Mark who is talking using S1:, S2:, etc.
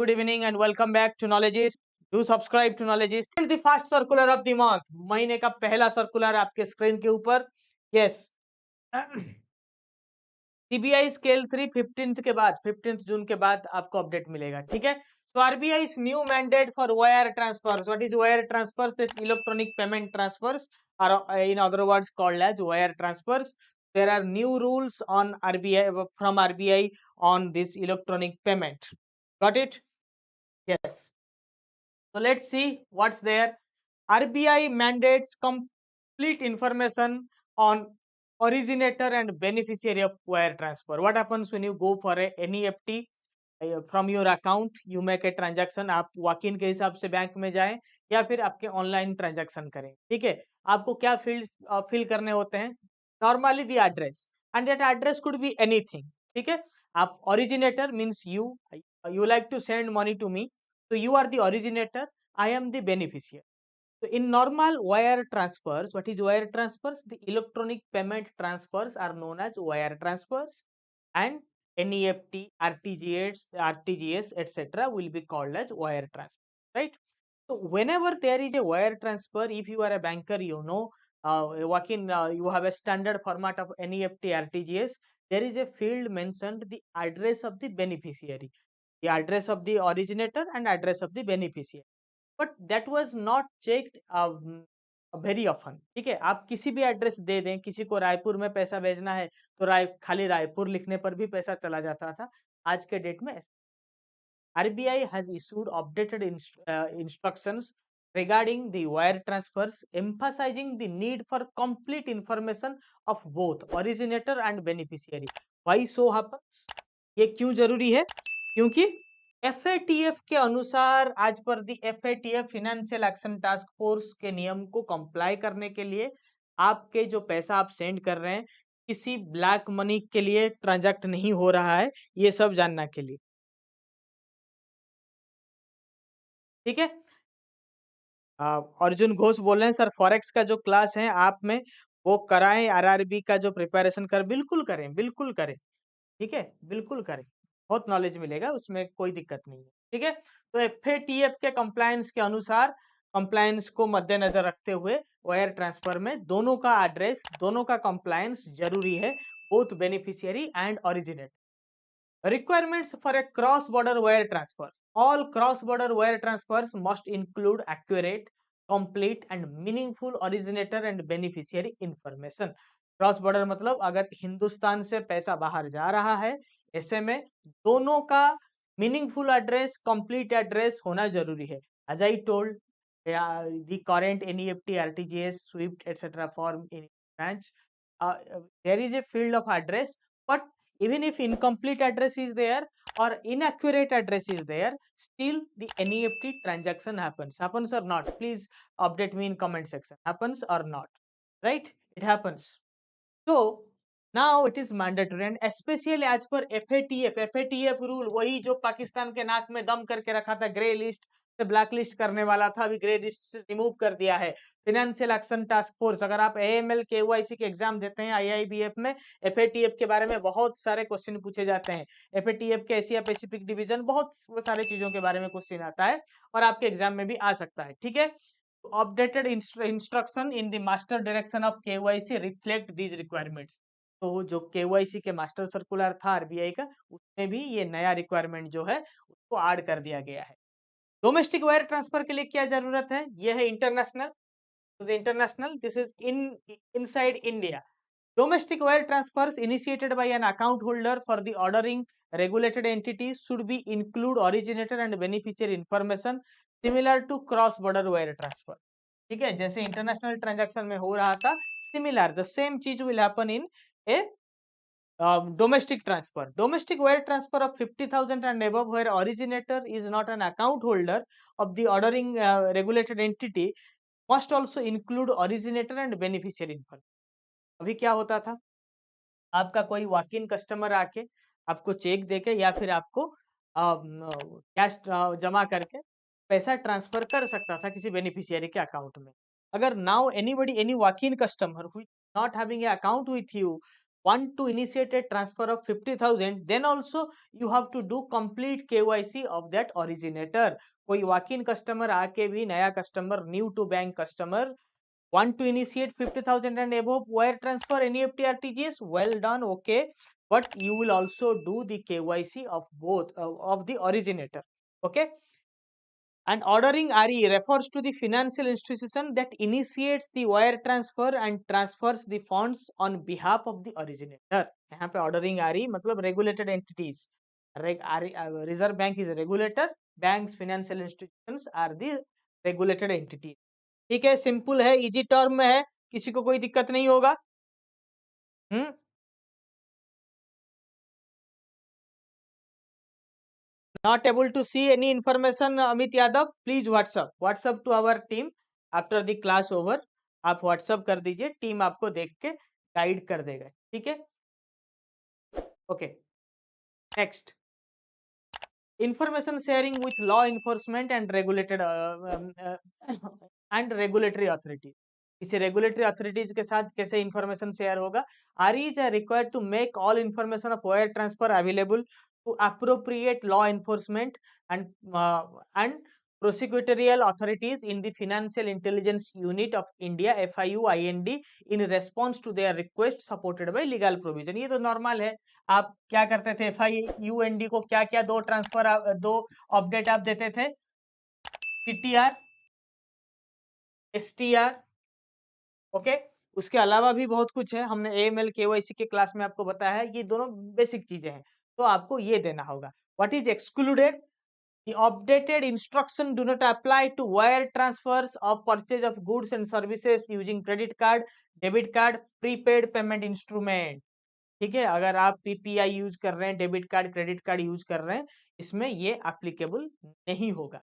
S1: good evening and welcome back to Knowledgeist. Do subscribe to Knowledgeist. And the first circular of the month. महीने का पहला circular आपके screen के ऊपर. Yes. CBI scale 3 15th के बाद 15th जून के बाद आपको अपडेट मिलेगा. ठीक है. So RBI's new mandate for wire transfers. What is wire transfers? This electronic payment transfers, or in other words called as wire transfers. There are new rules on RBI from RBI on this electronic payment. Got it? Yes. So let's see what's there. RBI mandates complete information on originator and beneficiary of wire transfer. What happens when you go for a NEFT from your account? You make a transaction. आप walk in के हिसाब से bank में जाएं या फिर आपके online transaction करें. ठीक है. आपको क्या फिल करने होते हैं? Normally the address, and that address could be anything. ठीक है. आप originator means you like to send money to me, so you are the originator, I am the beneficiary. So in normal wire transfers, what is wire transfers? The electronic payment transfers are known as wire transfers, and NEFT, RTGS, etc. will be called as wire transfer, right? So whenever there is a wire transfer, if you are a banker, you know, you have a standard format of NEFT, RTGS. There is a field mentioned the address of the beneficiary, the address of the originator, and address of the beneficiary. But that was not checked very often. ठीक है. आप किसी भी address दे दें, किसी को रायपुर में पैसा भेजना है तो खाली रायपुर लिखने पर भी पैसा चला जाता था. आज के डेट में RBI has issued updated instructions regarding the wire transfers, emphasizing the need for complete information of both originator and beneficiary. Why so happens? ये क्यों जरूरी है? क्योंकि FATF के अनुसार, आज पर दी FATF financial action task force के नियम को कंप्लाई करने के लिए आपके जो पैसा आप सेंड कर रहे हैं किसी ब्लैक मनी के लिए ट्रांजैक्ट नहीं हो रहा है, ये सब जानना के लिए. ठीक है. अर्जुन घोष बोल रहे हैं सर फॉरेक्स का जो क्लास है आप में वो कराएं, आरआरबी का जो प्रिपरेशन कर बिल्कुल करें, बिल्कुल करें. ठीक है. बिल्कुल करें, बहुत नॉलेज मिलेगा, उसमें कोई दिक्कत नहीं है. ठीक है. तो FATF के कंप्लायंस के अनुसार, कंप्लायंस को मद्देनजर रखते हुए वायर ट्रांसफर में दोनों का एड्रेस, दोनों का कंप्लायंस जरूरी है, both beneficiary and originator. Requirements for a cross-border wire transfer. All cross-border wire transfers must include accurate, complete and meaningful originator and beneficiary information. Cross border मतलब अगर हिंदुस्तान से पैसा बाहर जा रहा है, ऐसे में दोनों का मीनिंगफुल एड्रेस, कंप्लीट एड्रेस होना जरूरी है. As I told, the current NEFT, RTGS, SWIFT, etc. form in branch, there is a field of address, but even if incomplete address is there or inaccurate address is there, still the NEFT transaction happens or not? Please update me in comment section. Happens or not? Right? It happens. So now it is mandatory, and especially as per FATF rule, वही जो पाकिस्तान के नाक में दम करके रखा था, grey list से ब्लैक लिस्ट करने वाला था, अभी ग्रे लिस्ट से रिमूव कर दिया है. Financial action task force. अगर आप AML KYC के एग्जाम देते हैं IIBF में, FATF के बारे में बहुत सारे क्वेश्चन पूछे जाते हैं. FATF के एशिया पैसिफिक डिवीजन, बहुत सारे चीजों के बारे में क्वेश्चन आता है और आपके एग्जाम में भी आ सकता है. ठीक है. Updated instruction in the master direction of KYC reflect these requirements. तो जो KYC के मास्टर सर्कुलर था RBI का, उसमें भी ये नया रिक्वायरमेंट जो है उसको ऐड कर दिया गया है. डोमेस्टिक वायर ट्रांसफर के लिए क्या जरूरत है? ये है international. This is inside India. Domestic wire transfers initiated by an account holder for the ordering regulated entity should be include originator and beneficiary information similar to cross border wire transfer. ठीक है. जैसे international transaction में हो रहा था, similar the same चीज will happen in A domestic transfer. Domestic wire transfer of 50,000 and above where originator is not an account holder of the ordering regulated entity must also include originator and beneficiary information. अभी क्या होता था, आपका कोई walk in customer आके आपको check देके या फिर आपको कैश जमा करके पैसा ट्रांसफर कर सकता था किसी बेनिफिशियरी के अकाउंट में. अगर now any walk in customer who not having a account with you want to initiate a transfer of 50,000, then also you have to do complete KYC of that originator. कोई walk-in customer आके भी, नया customer, new to bank customer want to initiate 50,000 and above wire transfer, NEFT, RTGS, well done, okay, but you will also do the KYC of both of the originator, okay. And ordering RE refers to the financial institution that initiates the wire transfer and transfers the funds on behalf of the originator. यहाँ पे ordering RE मतलब regulated entities. Reserve Bank is a regulator. Banks, financial institutions are the regulated entities. ठीक है, simple है, easy term में है, किसी को कोई दिक्कत नहीं होगा. हम्म. Not able to see any information, Amit Yadav, please WhatsApp to our team after the class over. आप WhatsApp कर दीजिए, टीम आपको देख के गाइड कर देगा. ठीक है, okay. Next, information sharing with law enforcement and regulated and regulatory authority. किसी रेगुलेटरी अथॉरिटीज के साथ कैसे इंफॉर्मेशन शेयर होगा. REs are required to make all information of wire transfer available to appropriate law enforcement and prosecutorial authorities in the Financial Intelligence Unit of India FIU-IND in response to their request supported by legal provision. ये तो normal है. आप क्या करते थे, FIU-IND को क्या क्या दो ट्रांसफर, दो अपडेट आप देते थे, PTR, STR, ओके. उसके अलावा भी बहुत कुछ है, हमने AML KYC के क्लास में आपको बताया है. ये दोनों बेसिक चीजें हैं, तो आपको ये देना होगा. What is excluded? The updated instruction do not apply to wire transfers of purchase of goods and services using credit card, debit card, prepaid payment instrument. ठीक है, अगर आप PPI यूज कर रहे हैं, debit card, credit card use कर रहे हैं, इसमें ये एप्लीकेबल नहीं होगा.